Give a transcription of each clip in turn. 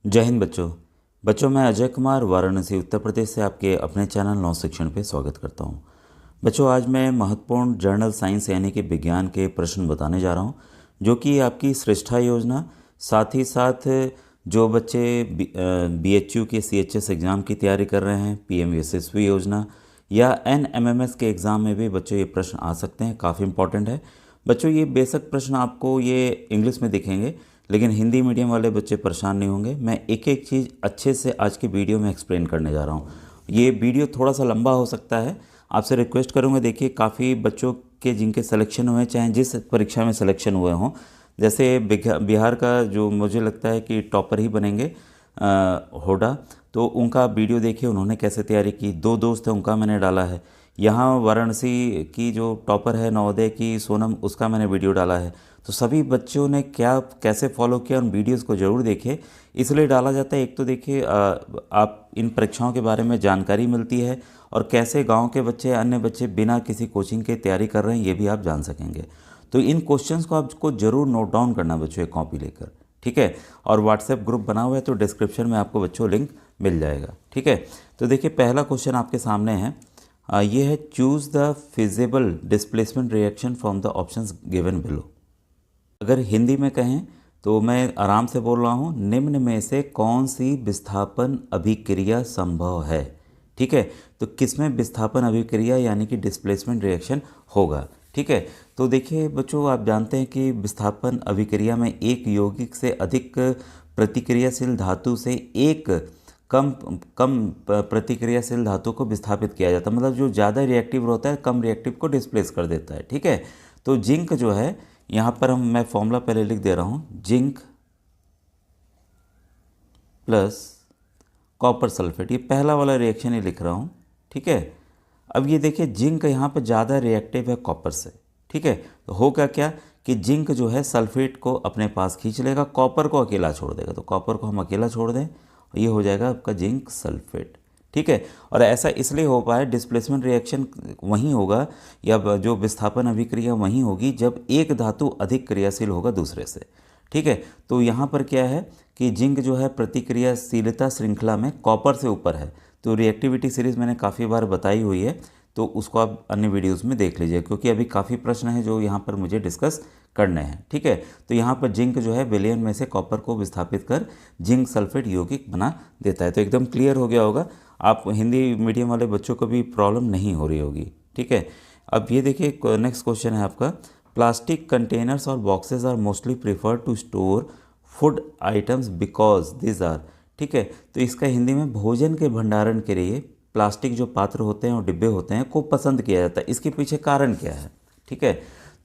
जय हिंद बच्चों। मैं अजय कुमार वाराणसी उत्तर प्रदेश से आपके अपने चैनल नौ शिक्षण पे स्वागत करता हूँ। बच्चों, आज मैं महत्वपूर्ण जर्नल साइंस यानी कि विज्ञान के प्रश्न बताने जा रहा हूँ, जो कि आपकी श्रेष्ठा योजना, साथ ही साथ जो बच्चे BHU के CHS एग्ज़ाम की तैयारी कर रहे हैं, PM यशस्वी योजना या NMMS के एग्ज़ाम में भी बच्चों ये प्रश्न आ सकते हैं। काफ़ी इंपॉर्टेंट है बच्चों। ये बेसिक प्रश्न आपको ये इंग्लिश में दिखेंगे, लेकिन हिंदी मीडियम वाले बच्चे परेशान नहीं होंगे। मैं एक एक चीज़ अच्छे से आज की वीडियो में एक्सप्लेन करने जा रहा हूँ। ये वीडियो थोड़ा सा लंबा हो सकता है, आपसे रिक्वेस्ट करूँगा। देखिए, काफ़ी बच्चों के जिनके सिलेक्शन हुए, चाहे जिस परीक्षा में सिलेक्शन हुए हों, जैसे बिहार का जो मुझे लगता है कि टॉपर ही बनेंगे, होडा, तो उनका वीडियो देखिए उन्होंने कैसे तैयारी की। दो दोस्त हैं, उनका मैंने डाला है। यहाँ वाराणसी की जो टॉपर है नवोदय की, सोनम, उसका मैंने वीडियो डाला है। तो सभी बच्चों ने क्या कैसे फॉलो किया, उन वीडियोस को ज़रूर देखें। इसलिए डाला जाता है, एक तो देखिए आप इन परीक्षाओं के बारे में जानकारी मिलती है, और कैसे गांव के बच्चे, अन्य बच्चे बिना किसी कोचिंग के तैयारी कर रहे हैं, ये भी आप जान सकेंगे। तो इन क्वेश्चंस को आपको ज़रूर नोट डाउन करना बच्चों, एक कॉपी लेकर, ठीक है। और व्हाट्सएप ग्रुप बना हुआ है, तो डिस्क्रिप्शन में आपको बच्चों लिंक मिल जाएगा, ठीक है। तो देखिए, पहला क्वेश्चन आपके सामने है, ये है choose the feasible displacement reaction from the options given below. अगर हिंदी में कहें तो मैं आराम से बोल रहा हूँ, निम्न में से कौन सी विस्थापन अभिक्रिया संभव है, ठीक है। तो किसमें विस्थापन अभिक्रिया यानी कि डिस्प्लेसमेंट रिएक्शन होगा, ठीक है। तो देखिए बच्चों, आप जानते हैं कि विस्थापन अभिक्रिया में एक यौगिक से अधिक प्रतिक्रियाशील धातु से एक कम कम प्रतिक्रियाशील धातु को विस्थापित किया जाता है। मतलब जो ज़्यादा रिएक्टिव होता है, कम रिएक्टिव को डिस्प्लेस कर देता है, ठीक है। तो जिंक जो है, यहाँ पर मैं फॉर्मूला पहले लिख दे रहा हूँ, जिंक प्लस कॉपर सल्फेट, ये पहला वाला रिएक्शन ही लिख रहा हूँ, ठीक है। अब ये देखिए, जिंक यहाँ पर ज़्यादा रिएक्टिव है कॉपर से, ठीक है। तो होगा क्या कि जिंक जो है सल्फेट को अपने पास खींच लेगा, कॉपर को अकेला छोड़ देगा। तो कॉपर को हम अकेला छोड़ दें, ये हो जाएगा आपका जिंक सल्फेट, ठीक है। और ऐसा इसलिए हो पाया, डिस्प्लेसमेंट रिएक्शन वहीं होगा, या जो विस्थापन अभिक्रिया वहीं होगी, जब एक धातु अधिक क्रियाशील होगा दूसरे से, ठीक है। तो यहाँ पर क्या है कि जिंक जो है प्रतिक्रियाशीलता श्रृंखला में कॉपर से ऊपर है। तो रिएक्टिविटी सीरीज़ मैंने काफ़ी बार बताई हुई है, तो उसको आप अन्य वीडियोस में देख लीजिए, क्योंकि अभी काफ़ी प्रश्न हैं जो यहाँ पर मुझे डिस्कस करने हैं, ठीक है। तो यहाँ पर जिंक जो है विलयन में से कॉपर को विस्थापित कर जिंक सल्फेट यौगिक बना देता है। तो एकदम क्लियर हो गया होगा, आप हिंदी मीडियम वाले बच्चों को भी प्रॉब्लम नहीं हो रही होगी, ठीक है। अब ये देखिए, नेक्स्ट क्वेश्चन है आपका, प्लास्टिक कंटेनर्स और boxes are mostly prefer to store food items because this are, ठीक है। तो इसका हिंदी में, भोजन के भंडारण के लिए प्लास्टिक जो पात्र होते हैं और डिब्बे होते हैं को पसंद किया जाता है। इसके पीछे कारण क्या है, ठीक है।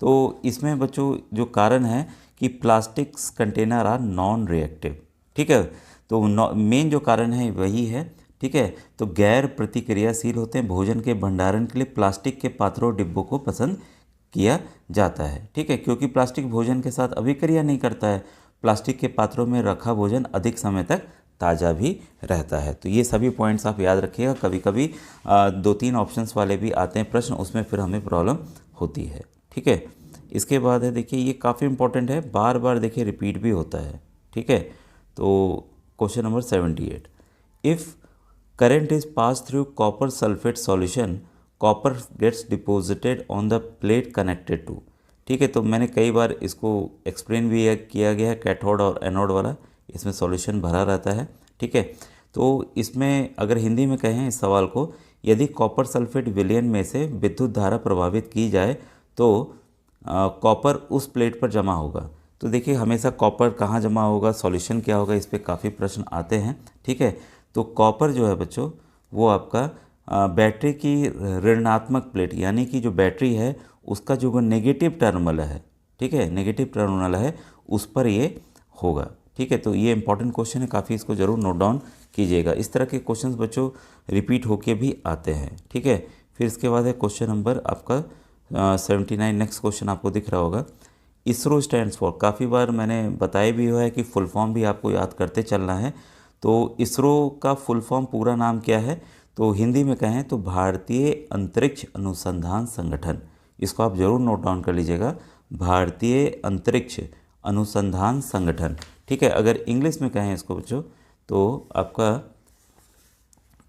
तो इसमें बच्चों जो कारण है कि plastic container are non reactive, ठीक है। तो मेन जो कारण है वही है, ठीक है। तो गैर प्रतिक्रियाशील होते हैं, भोजन के भंडारण के लिए प्लास्टिक के पात्रों और डिब्बों को पसंद किया जाता है, ठीक है। क्योंकि प्लास्टिक भोजन के साथ अभिक्रिया नहीं करता है, प्लास्टिक के पात्रों में रखा भोजन अधिक समय तक ताज़ा भी रहता है। तो ये सभी पॉइंट्स आप याद रखिएगा। कभी कभी 2-3 ऑप्शंस वाले भी आते हैं प्रश्न, उसमें फिर हमें प्रॉब्लम होती है, ठीक है। इसके बाद है, देखिए ये काफ़ी इंपॉर्टेंट है, बार बार देखिए रिपीट भी होता है, ठीक है। तो question number 78, if current is passed through copper sulfate solution, copper gets deposited on the plate connected to, ठीक है। तो मैंने कई बार इसको एक्सप्लेन भी किया गया है, कैथोड और एनोड वाला, इसमें सॉल्यूशन भरा रहता है, ठीक है। तो इसमें अगर हिंदी में कहें इस सवाल को, यदि कॉपर सल्फेट विलयन में से विद्युत धारा प्रभावित की जाए तो कॉपर उस प्लेट पर जमा होगा। तो देखिए, हमेशा कॉपर कहाँ जमा होगा, सॉल्यूशन क्या होगा, इस पर काफ़ी प्रश्न आते हैं, ठीक है। तो कॉपर जो है बच्चों, वो आपका बैटरी की ऋणात्मक प्लेट, यानी कि जो बैटरी है उसका जो नेगेटिव टर्मिनल है, ठीक है, नेगेटिव टर्मिनल है, उस पर ये होगा, ठीक है। तो ये इंपॉर्टेंट क्वेश्चन है, काफ़ी इसको ज़रूर नोट डाउन कीजिएगा। इस तरह के क्वेश्चंस बच्चों रिपीट होके भी आते हैं, ठीक है। फिर इसके बाद है क्वेश्चन नंबर आपका 79। नेक्स्ट क्वेश्चन आपको दिख रहा होगा, इसरो स्टैंड्स फॉर, काफ़ी बार मैंने बताया भी हुआ है कि फुल फॉर्म भी आपको याद करते चलना है। तो इसरो का फुल फॉर्म पूरा नाम क्या है, तो हिंदी में कहें तो भारतीय अंतरिक्ष अनुसंधान संगठन, इसको आप ज़रूर नोट डाउन कर लीजिएगा, भारतीय अंतरिक्ष अनुसंधान संगठन, ठीक है। अगर इंग्लिश में कहें इसको बच्चों, तो आपका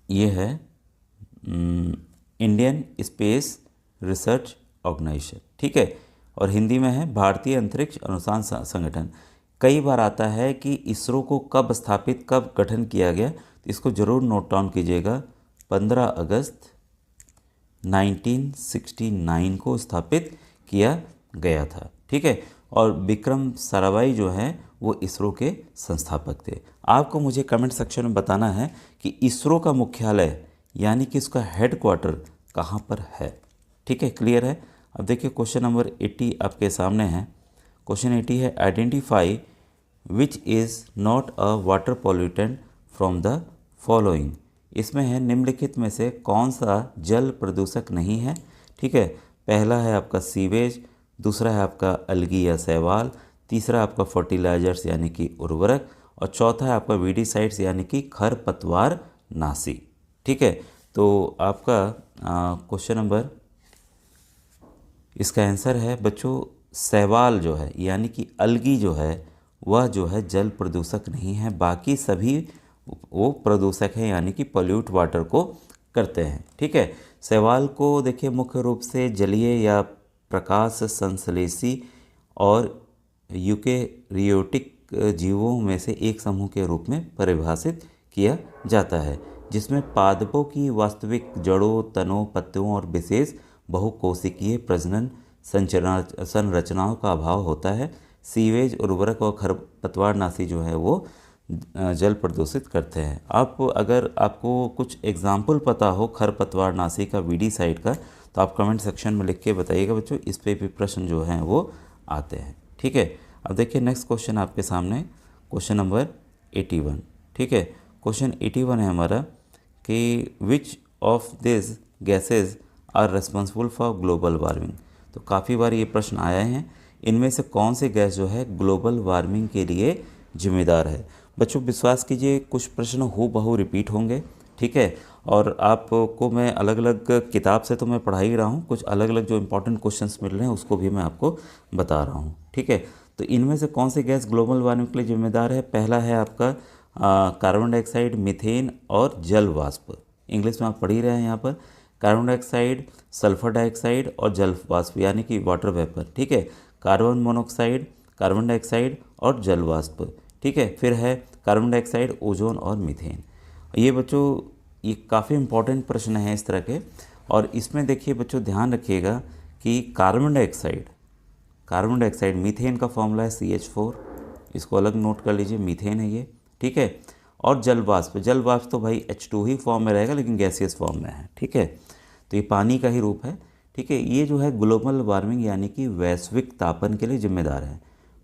ये है इंडियन स्पेस रिसर्च ऑर्गेनाइजेशन, ठीक है। और हिंदी में है भारतीय अंतरिक्ष अनुसंधान संगठन। कई बार आता है कि इसरो को कब स्थापित, कब गठन किया गया, तो इसको ज़रूर नोट डाउन कीजिएगा। 15 अगस्त 1969 को स्थापित किया गया था, ठीक है। और विक्रम साराभाई जो हैं वो इसरो के संस्थापक थे। आपको मुझे कमेंट सेक्शन में बताना है कि इसरो का मुख्यालय यानी कि इसका हेडक्वार्टर कहाँ पर है, ठीक है। क्लियर है। अब देखिए क्वेश्चन नंबर 80 आपके सामने है। क्वेश्चन 80 है identify which is not a water pollutant from the following. इसमें है निम्नलिखित में से कौन सा जल प्रदूषक नहीं है, ठीक है। पहला है आपका सीवेज, दूसरा है आपका अलगी या शैवाल, तीसरा आपका फर्टिलाइजर्स यानी कि उर्वरक, और चौथा है आपका वीडीसाइड्स यानी कि खरपतवार नाशी, ठीक है। तो आपका क्वेश्चन नंबर, इसका आंसर है बच्चों शैवाल जो है यानी कि अलगी जो है वह जो है जल प्रदूषक नहीं है, बाकी सभी वो प्रदूषक है यानी कि पॉल्यूट वाटर को करते हैं, ठीक है। शैवाल को देखिए मुख्य रूप से जलीय या प्रकाश संश्लेषी और यूकेरियोटिक जीवों में से एक समूह के रूप में परिभाषित किया जाता है, जिसमें पादपों की वास्तविक जड़ों, तनों, पत्तियों और विशेष बहुकोशिकीय प्रजनन संरचनाओं का अभाव होता है। सीवेज, उर्वरक और खरपतवारनाशी जो है वो जल प्रदूषित करते हैं। आप अगर आपको कुछ एग्जाम्पल पता हो खरपतवारनाशी का, वीडीसाइड का, तो आप कमेंट सेक्शन में लिख के बताइएगा बच्चों, इस पे भी प्रश्न जो हैं वो आते हैं, ठीक है। अब देखिए नेक्स्ट क्वेश्चन आपके सामने, क्वेश्चन नंबर 81, ठीक है। क्वेश्चन 81 है हमारा कि which of this gases are responsible for global warming. तो काफ़ी बार ये प्रश्न आए हैं, इनमें से कौन से गैस जो है ग्लोबल वार्मिंग के लिए जिम्मेदार है। बच्चों विश्वास कीजिए कुछ प्रश्न हूबहू रिपीट होंगे, ठीक है। और आपको मैं अलग अलग किताब से तो मैं पढ़ा ही रहा हूँ, कुछ अलग अलग जो इंपॉर्टेंट क्वेश्चंस मिल रहे हैं उसको भी मैं आपको बता रहा हूँ, ठीक है। तो इनमें से कौन से गैस ग्लोबल वार्मिंग के लिए जिम्मेदार है। पहला है आपका कार्बन डाइऑक्साइड, मीथेन और जल वाष्प। इंग्लिश में आप पढ़ ही रहे हैं यहाँ पर, कार्बन डाइऑक्साइड, सल्फर डाइऑक्साइड और जल वाष्प यानी कि वाटर वेपर, ठीक है। कार्बन मोनोऑक्साइड, कार्बन डाइऑक्साइड और जल वाष्प, ठीक है। फिर है कार्बन डाइऑक्साइड, ओजोन और मीथेन। ये बच्चों ये काफ़ी इंपॉर्टेंट प्रश्न हैं इस तरह के। और इसमें देखिए बच्चों ध्यान रखिएगा कि कार्बन डाइऑक्साइड मीथेन का फॉर्मूला है CH4, इसको अलग नोट कर लीजिए, मीथेन है ये, ठीक है। और जल वाष्प तो भाई H2 ही फॉर्म में रहेगा लेकिन गैसियस फॉर्म में है, ठीक है। तो ये पानी का ही रूप है, ठीक है। ये जो है ग्लोबल वार्मिंग यानी कि वैश्विक तापन के लिए जिम्मेदार है।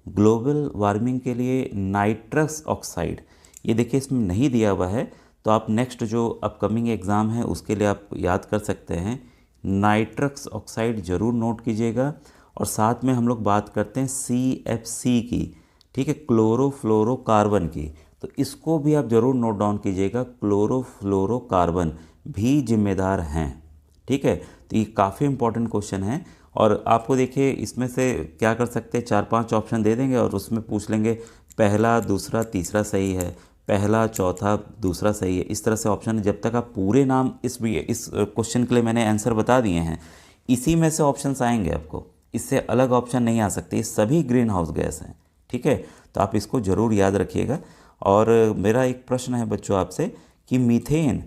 ग्लोबल वार्मिंग के लिए नाइट्रस ऑक्साइड, ये देखिए इसमें नहीं दिया हुआ है, तो आप नेक्स्ट जो अपकमिंग एग्ज़ाम है उसके लिए आप याद कर सकते हैं, नाइट्रस ऑक्साइड ज़रूर नोट कीजिएगा। और साथ में हम लोग बात करते हैं CFC की, ठीक है, क्लोरोफ्लोरोकार्बन की, तो इसको भी आप ज़रूर नोट डाउन कीजिएगा, क्लोरोफ्लोरोकार्बन भी जिम्मेदार हैं, ठीक है। तो ये काफ़ी इंपॉर्टेंट क्वेश्चन है। और आपको देखिए इसमें से क्या कर सकते हैं, 4-5 ऑप्शन दे देंगे और उसमें पूछ लेंगे पहला, दूसरा, तीसरा सही है, पहला, चौथा, दूसरा सही है, इस तरह से ऑप्शन। जब तक आप पूरे नाम इस क्वेश्चन के लिए मैंने आंसर बता दिए हैं, इसी में से ऑप्शंस आएंगे आपको, इससे अलग ऑप्शन नहीं आ सकते। ये सभी ग्रीन हाउस गैस हैं, ठीक है। तो आप इसको ज़रूर याद रखिएगा। और मेरा एक प्रश्न है बच्चों आपसे कि मीथेन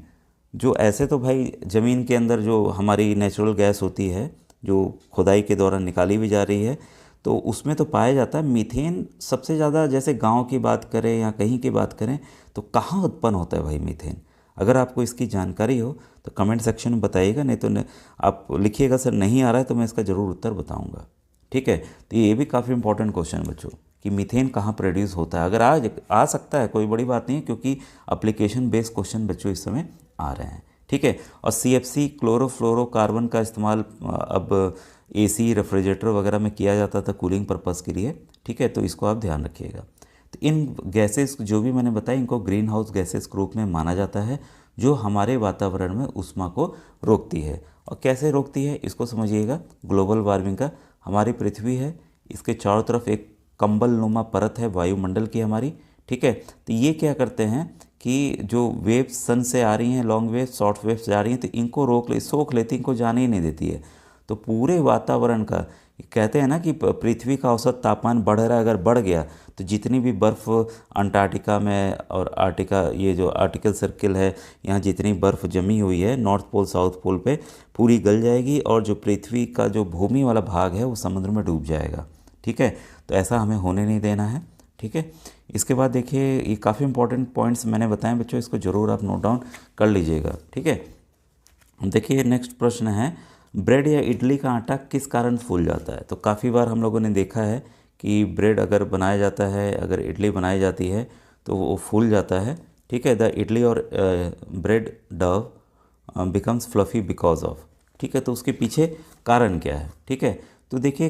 जो, ऐसे तो भाई ज़मीन के अंदर जो हमारी नेचुरल गैस होती है जो खुदाई के दौरान निकाली भी जा रही है, तो उसमें तो पाया जाता है मीथेन सबसे ज़्यादा। जैसे गांव की बात करें या कहीं की बात करें तो कहाँ उत्पन्न होता है भाई मीथेन। अगर आपको इसकी जानकारी हो तो कमेंट सेक्शन में बताइएगा, नहीं तो आप लिखिएगा सर नहीं आ रहा है, तो मैं इसका ज़रूर उत्तर बताऊँगा, ठीक है। तो ये भी काफ़ी इंपॉर्टेंट क्वेश्चन है बच्चों कि मीथेन कहाँ प्रोड्यूस होता है। अगर आज आ सकता है कोई बड़ी बात नहीं है, क्योंकि एप्लीकेशन बेस्ड क्वेश्चन बच्चों इस समय आ रहे हैं, ठीक है। और CFC क्लोरोफ्लोरोकार्बन का इस्तेमाल अब AC, रेफ्रिजरेटर वगैरह में किया जाता था कूलिंग पर्पस के लिए, ठीक है। तो इसको आप ध्यान रखिएगा। तो इन गैसेस जो भी मैंने बताई इनको ग्रीन हाउस गैसेस के रूप में माना जाता है, जो हमारे वातावरण में ऊष्मा को रोकती है। और कैसे रोकती है इसको समझिएगा। ग्लोबल वार्मिंग का, हमारी पृथ्वी है, इसके चारों तरफ एक कंबल नुमा परत है वायुमंडल की हमारी, ठीक है। तो ये क्या करते हैं कि जो वेव्स सन से आ रही हैं, लॉन्ग वेव्स, शॉर्ट वेव्स जा रही हैं, तो इनको सोख लेती, इनको जाने ही नहीं देती है। तो पूरे वातावरण का कहते हैं ना कि पृथ्वी का औसत तापमान बढ़ रहा है, अगर बढ़ गया तो जितनी भी बर्फ़ अंटार्कटिका में और आर्टिका, ये जो आर्टिकल सर्किल है, यहाँ जितनी बर्फ़ जमी हुई है नॉर्थ पोल साउथ पोल पे, पूरी गल जाएगी और जो पृथ्वी का जो भूमि वाला भाग है वो समुद्र में डूब जाएगा। ठीक है, तो ऐसा हमें होने नहीं देना है। ठीक है, इसके बाद देखिए ये काफ़ी इंपॉर्टेंट पॉइंट्स मैंने बताए बच्चों, इसको ज़रूर आप नोट डाउन कर लीजिएगा। ठीक है, देखिए नेक्स्ट प्रश्न है, ब्रेड या इडली का आटा किस कारण फूल जाता है? तो काफ़ी बार हम लोगों ने देखा है कि ब्रेड अगर बनाया जाता है, अगर इडली बनाई जाती है तो वो फूल जाता है। ठीक है, द इडली और bread Dove becomes fluffy because of. ठीक है, तो उसके पीछे कारण क्या है? ठीक है, तो देखिए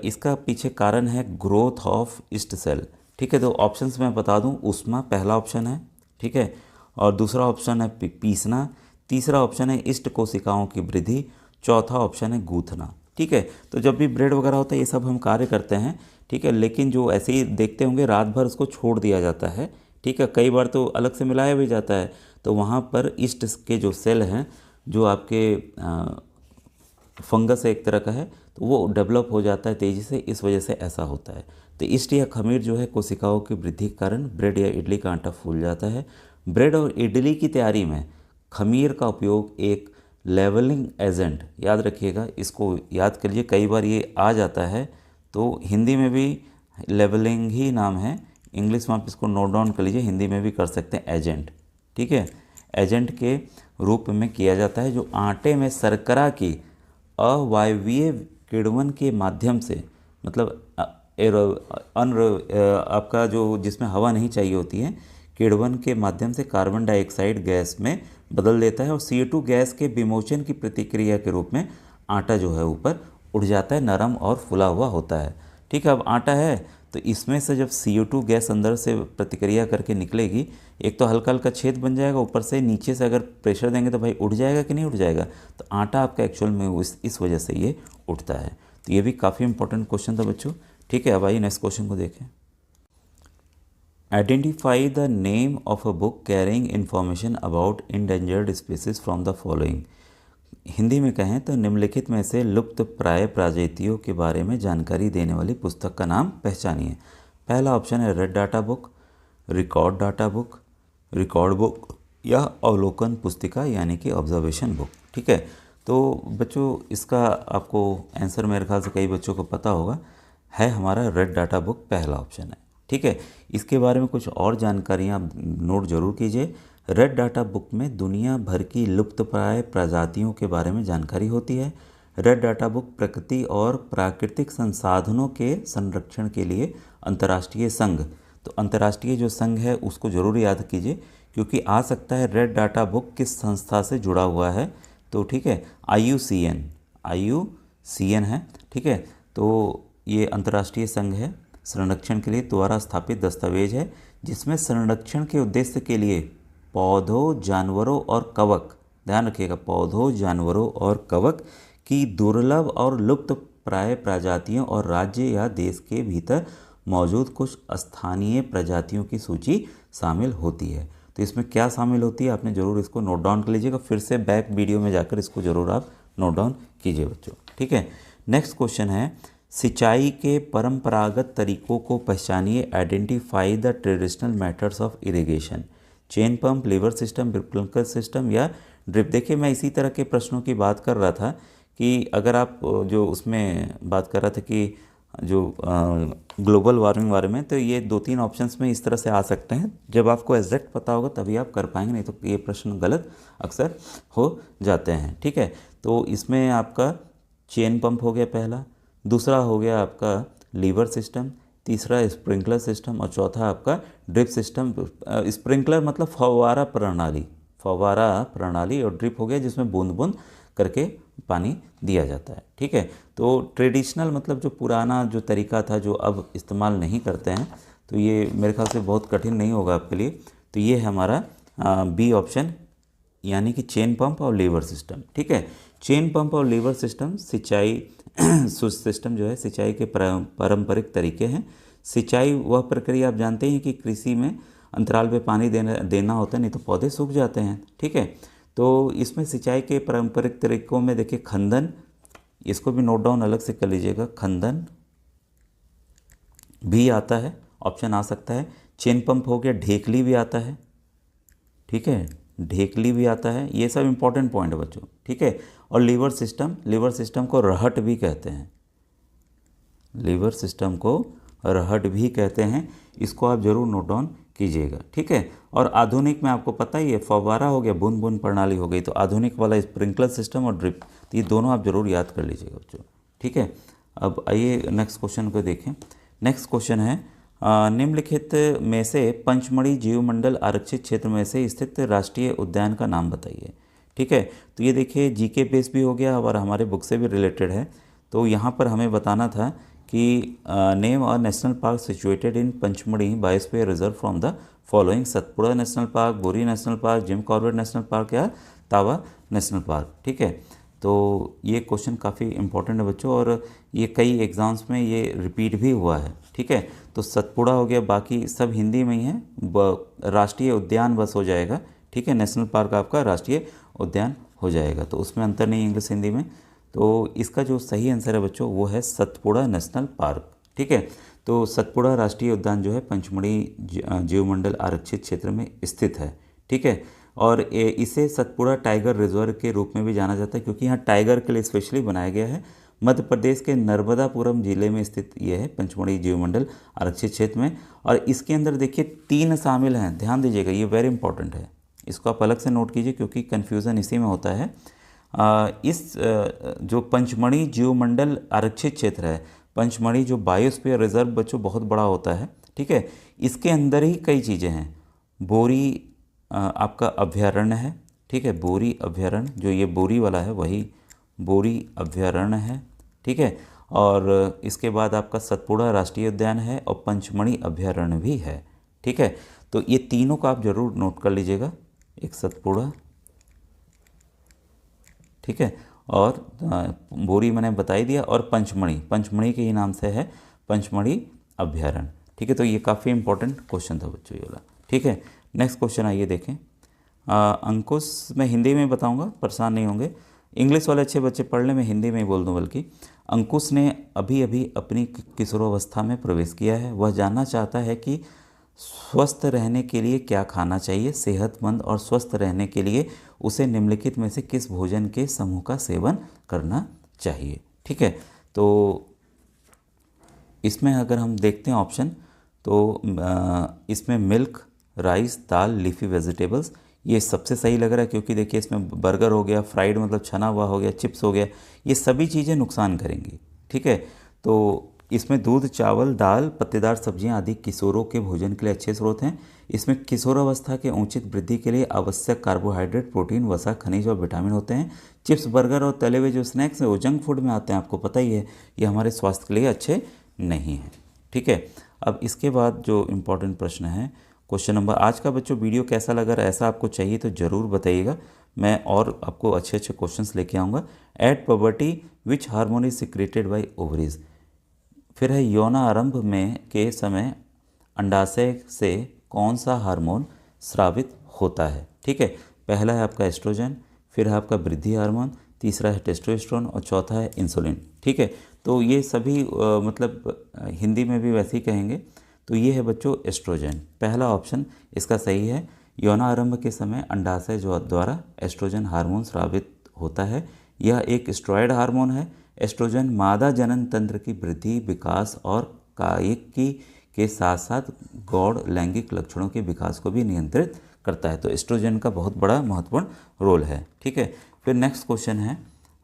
इसका पीछे कारण है ग्रोथ ऑफ ईस्ट सेल। ठीक है, तो ऑप्शंस मैं बता दूं, ऊष्मा पहला ऑप्शन है। ठीक है, और दूसरा ऑप्शन है पीसना, तीसरा ऑप्शन है ईस्ट कोशिकाओं की वृद्धि, चौथा ऑप्शन है गूंथना। ठीक है, तो जब भी ब्रेड वगैरह होता है ये सब हम कार्य करते हैं। ठीक है, लेकिन जो ऐसे ही देखते होंगे रात भर उसको छोड़ दिया जाता है। ठीक है, कई बार तो अलग से मिलाया भी जाता है, तो वहाँ पर ईस्ट के जो सेल हैं, जो आपके फंगस एक तरह का है, तो वो डेवलप हो जाता है तेज़ी से, इस वजह से ऐसा होता है। तो ईस्ट या खमीर जो है कोशिकाओं की वृद्धि के कारण ब्रेड या इडली का आटा फूल जाता है। ब्रेड और इडली की तैयारी में खमीर का उपयोग एक लेवलिंग एजेंट, याद रखिएगा, इसको याद कर लीजिए, कई बार ये आ जाता है, तो हिंदी में भी लेवलिंग ही नाम है, इंग्लिश में आप इसको नोट डाउन कर लीजिए, हिंदी में भी कर सकते हैं एजेंट। ठीक है, एजेंट के रूप में किया जाता है, जो आटे में शर्करा की अवायवीय किण्वन के माध्यम से, मतलब आपका जो जिसमें हवा नहीं चाहिए होती है, किण्वन के माध्यम से कार्बन डाइऑक्साइड गैस में बदल देता है और CO2 गैस के विमोचन की प्रतिक्रिया के रूप में आटा जो है ऊपर उड़ जाता है, नरम और फुला हुआ होता है। ठीक है, अब आटा है तो इसमें से जब CO2 गैस अंदर से प्रतिक्रिया करके निकलेगी, एक तो हल्का हल्का छेद बन जाएगा, ऊपर से नीचे से अगर प्रेशर देंगे तो भाई उड़ जाएगा कि नहीं उड़ जाएगा, तो आटा आपका एक्चुअल में इस वजह से ये उठता है। तो ये भी काफ़ी इंपॉर्टेंट क्वेश्चन था बच्चों। ठीक है, अब आइए नेक्स्ट क्वेश्चन को देखें। Identify the name of a book carrying information about endangered species from the following. Hindi में कहें तो निम्नलिखित में से लुप्त प्राय प्रजातियों के बारे में जानकारी देने वाली पुस्तक का नाम पहचानिए। पहला ऑप्शन है red data book, record data book, record book या अवलोकन पुस्तिका यानी कि ऑब्जर्वेशन बुक। ठीक है, तो बच्चों इसका आपको आंसर मेरे ख्याल से कई बच्चों को पता होगा, है हमारा रेड डाटा बुक पहला ऑप्शन है। ठीक है, इसके बारे में कुछ और जानकारियाँ आप नोट जरूर कीजिए। रेड डाटा बुक में दुनिया भर की लुप्तप्राय प्रजातियों के बारे में जानकारी होती है। रेड डाटा बुक प्रकृति और प्राकृतिक संसाधनों के संरक्षण के लिए अंतर्राष्ट्रीय संघ, तो अंतर्राष्ट्रीय जो संघ है उसको ज़रूर याद कीजिए, क्योंकि आ सकता है रेड डाटा बुक किस संस्था से जुड़ा हुआ है। तो ठीक है, IUCN है। ठीक है, तो ये अंतर्राष्ट्रीय संघ है, संरक्षण के लिए द्वारा स्थापित दस्तावेज है, जिसमें संरक्षण के उद्देश्य के लिए पौधों, जानवरों और कवक, ध्यान रखिएगा, पौधों, जानवरों और कवक की दुर्लभ और लुप्त प्राय प्रजातियों और राज्य या देश के भीतर मौजूद कुछ स्थानीय प्रजातियों की सूची शामिल होती है। तो इसमें क्या शामिल होती है आपने ज़रूर इसको नोट डाउन कर लीजिएगा, फिर से बैक वीडियो में जाकर इसको ज़रूर आप नोट डाउन कीजिए बच्चों। ठीक है, नेक्स्ट क्वेश्चन है, सिंचाई के परंपरागत तरीकों को पहचानिए। Identify the traditional methods of irrigation. Chain pump, lever system, sprinkler system या ड्रिप। देखिए मैं इसी तरह के प्रश्नों की बात कर रहा था कि अगर आप जो उसमें बात कर रहा था कि जो ग्लोबल वार्मिंग बारे में, तो ये 2-3 ऑप्शंस में इस तरह से आ सकते हैं। जब आपको एग्जैक्ट पता होगा तभी आप कर पाएंगे, नहीं तो ये प्रश्न गलत अक्सर हो जाते हैं। ठीक है, तो इसमें आपका चेन पंप हो गया पहला, दूसरा हो गया आपका लीवर सिस्टम, तीसरा स्प्रिंकलर सिस्टम और चौथा आपका ड्रिप सिस्टम। स्प्रिंकलर मतलब फव्वारा प्रणाली और ड्रिप हो गया जिसमें बूंद बूंद करके पानी दिया जाता है। ठीक है, तो ट्रेडिशनल मतलब जो पुराना जो तरीका था जो अब इस्तेमाल नहीं करते हैं, तो ये मेरे ख्याल से बहुत कठिन नहीं होगा आपके लिए। तो ये है हमारा बी ऑप्शन, यानी कि चेन पंप और लीवर सिस्टम। ठीक है, चेन पंप और लीवर सिस्टम सिंचाई सिस्टम जो है सिंचाई के पारंपरिक तरीके हैं। सिंचाई वह प्रक्रिया आप जानते हैं कि कृषि में अंतराल पे पानी देना होता है, नहीं तो पौधे सूख जाते हैं। ठीक है, तो इसमें सिंचाई के पारंपरिक तरीकों में देखिए खंदन, इसको भी नोट डाउन अलग से कर लीजिएगा, खंदन भी आता है, ऑप्शन आ सकता है। चेन पंप हो गया, ढेकली भी आता है। ठीक है, ढेकली भी आता है। ये सब इंपॉर्टेंट पॉइंट है बच्चों। ठीक है, और लीवर सिस्टम को रहट भी कहते हैं, लीवर सिस्टम को रहट भी कहते हैं। इसको आप जरूर नोट डाउन कीजिएगा। ठीक है, और आधुनिक में आपको पता ही है, फव्वारा हो गया, बूंद बूंद प्रणाली हो गई, तो आधुनिक वाला स्प्रिंकलर सिस्टम और ड्रिप, तो ये दोनों आप जरूर याद कर लीजिएगा बच्चों। ठीक है, अब आइए नेक्स्ट क्वेश्चन को देखें। नेक्स्ट क्वेश्चन है, निम्नलिखित में से पंचमढ़ी जीवमंडल आरक्षित क्षेत्र में से स्थित राष्ट्रीय उद्यान का नाम बताइए। ठीक है, तो ये देखिए जीके बेस भी हो गया और हमारे बुक से भी रिलेटेड है। तो यहाँ पर हमें बताना था कि नेम और national park situated in Pachmarhi biosphere reserve from the following: Satpura national park, Bori national park, Jim Corbett national park या तावा नेशनल पार्क। ठीक है, तो ये क्वेश्चन काफ़ी इंपॉर्टेंट है बच्चों, और ये कई एग्ज़ाम्स में ये रिपीट भी हुआ है। ठीक है, तो सतपुड़ा हो गया, बाकी सब हिंदी में ही है, राष्ट्रीय उद्यान बस हो जाएगा। ठीक है, नेशनल पार्क आपका राष्ट्रीय उद्यान हो जाएगा, तो उसमें अंतर नहीं इंग्लिश हिंदी में। तो इसका जो सही आंसर है बच्चों वो है सतपुड़ा नेशनल पार्क। ठीक है, तो सतपुड़ा राष्ट्रीय उद्यान जो है पंचमढ़ी जीवमंडल आरक्षित क्षेत्र में स्थित है। ठीक है, और इसे सतपुड़ा टाइगर रिजर्व के रूप में भी जाना जाता है, क्योंकि यहाँ टाइगर के लिए स्पेशली बनाया गया है। मध्य प्रदेश के नर्मदापुरम जिले में स्थित ये है पंचमढ़ी जीवमंडल आरक्षित क्षेत्र में। और इसके अंदर देखिए 3 शामिल हैं, ध्यान दीजिएगा, ये वेरी इंपॉर्टेंट है, इसको आप अलग से नोट कीजिए क्योंकि कन्फ्यूज़न इसी में होता है। जो पंचमढ़ी जीवमंडल आरक्षित क्षेत्र है, पंचमढ़ी जो बायोस्फीयर रिजर्व बच्चों बहुत बड़ा होता है। ठीक है, इसके अंदर ही कई चीज़ें हैं। बोरी आपका अभ्यारण्य है। ठीक है, बोरी अभ्यारण्य, जो ये बोरी वाला है वही बोरी अभ्यारण्य है। ठीक है, और इसके बाद आपका सतपुड़ा राष्ट्रीय उद्यान है और पंचमढ़ी अभ्यारण्य भी है। ठीक है, तो ये तीनों का आप जरूर नोट कर लीजिएगा, एक सतपुड़ा, ठीक है, और बोरी मैंने बता ही दिया, और पंचमढ़ी के ही नाम से है पंचमढ़ी अभ्यारण्य। ठीक है, तो ये काफ़ी इंपॉर्टेंट क्वेश्चन था बच्चों ये वाला। ठीक है, नेक्स्ट क्वेश्चन आइए देखें। अंकुश, मैं हिंदी में बताऊंगा, परेशान नहीं होंगे, इंग्लिश वाले अच्छे बच्चे पढ़ लें, मैं हिंदी में ही बोल दूं। बल्कि अंकुश ने अभी अभी अपनी किशोरावस्था में प्रवेश किया है। वह जानना चाहता है कि स्वस्थ रहने के लिए क्या खाना चाहिए। सेहतमंद और स्वस्थ रहने के लिए उसे निम्नलिखित में से किस भोजन के समूह का सेवन करना चाहिए। ठीक है, तो इसमें अगर हम देखते हैं ऑप्शन, तो इसमें मिल्क, राइस, दाल, लीफी वेजिटेबल्स, ये सबसे सही लग रहा है, क्योंकि देखिए इसमें बर्गर हो गया, फ्राइड मतलब छना हुआ हो गया, चिप्स हो गया, ये सभी चीज़ें नुकसान करेंगी। ठीक है, तो इसमें दूध, चावल, दाल, पत्तेदार सब्जियां आदि किशोरों के भोजन के लिए अच्छे स्रोत हैं। इसमें किशोरावस्था के उचित वृद्धि के लिए आवश्यक कार्बोहाइड्रेट, प्रोटीन, वसा, खनिज और विटामिन होते हैं। चिप्स, बर्गर और तले हुए जो स्नैक्स हैं वो जंक फूड में आते हैं, आपको पता ही है, ये हमारे स्वास्थ्य के लिए अच्छे नहीं हैं। ठीक है, अब इसके बाद जो इम्पोर्टेंट प्रश्न है, क्वेश्चन नंबर, आज का बच्चों वीडियो कैसा लगा, ऐसा आपको चाहिए तो ज़रूर बताइएगा, मैं और आपको अच्छे अच्छे क्वेश्चंस लेके आऊँगा। At puberty which hormone is secreted by ovaries. फिर है यौन आरंभ में के समय अंडाशय से कौन सा हार्मोन स्रावित होता है। ठीक है, पहला है आपका एस्ट्रोजन, फिर है आपका वृद्धि हार्मोन, तीसरा है टेस्टोस्टेरोन और चौथा है इंसुलिन। ठीक है, तो ये सभी मतलब हिंदी में भी वैसे ही कहेंगे, तो ये है बच्चों एस्ट्रोजन, पहला ऑप्शन इसका सही है। यौन आरंभ के समय अंडाशय जो द्वारा एस्ट्रोजन हार्मोन स्रावित होता है, यह एक स्टेरॉयड हार्मोन है। एस्ट्रोजन मादा जनन तंत्र की वृद्धि, विकास और कायिकी के साथ साथ गौड़ लैंगिक लक्षणों के विकास को भी नियंत्रित करता है, तो एस्ट्रोजन का बहुत बड़ा महत्वपूर्ण रोल है। ठीक है, फिर नेक्स्ट क्वेश्चन है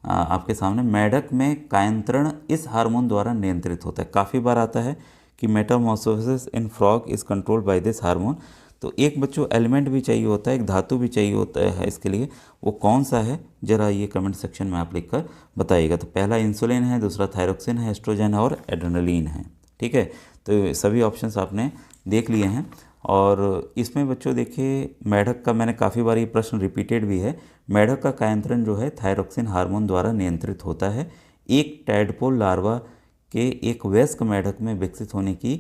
आपके सामने, मेढक में कायंत्रण इस हार्मोन द्वारा नियंत्रित होता है। काफ़ी बार आता है कि Metamorphosis in frog is controlled by this hormone. तो एक बच्चों एलिमेंट भी चाहिए होता है, एक धातु भी चाहिए होता है इसके लिए, वो कौन सा है जरा ये कमेंट सेक्शन में आप लिखकर बताइएगा। तो पहला इंसुलिन है, दूसरा थायरोक्सिन है, एस्ट्रोजन है और एड्रेनलिन है। ठीक है, तो सभी ऑप्शंस आपने देख लिए हैं। और इसमें बच्चों देखिए मेढक का, मैंने काफ़ी बार ये प्रश्न रिपीटेड भी है, मेढक का कायंत्रण जो है थायरोक्सिन हार्मोन द्वारा नियंत्रित होता है। एक टैडपोल लार्वा के एक वयस्क मेढक में विकसित होने की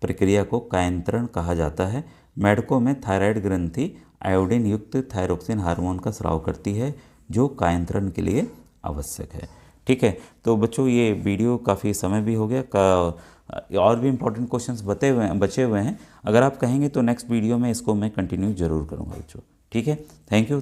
प्रक्रिया को कायंत्रण कहा जाता है। मेढकों में थायराइड ग्रंथि आयोडीन युक्त थायरोक्सिन हार्मोन का स्राव करती है जो कायंत्रण के लिए आवश्यक है। ठीक है, तो बच्चों ये वीडियो काफ़ी समय भी हो गया और भी इम्पोर्टेंट क्वेश्चंस बचे हुए हैं। अगर आप कहेंगे तो नेक्स्ट वीडियो में इसको मैं कंटिन्यू जरूर करूँगा बच्चों। ठीक है, थैंक यू।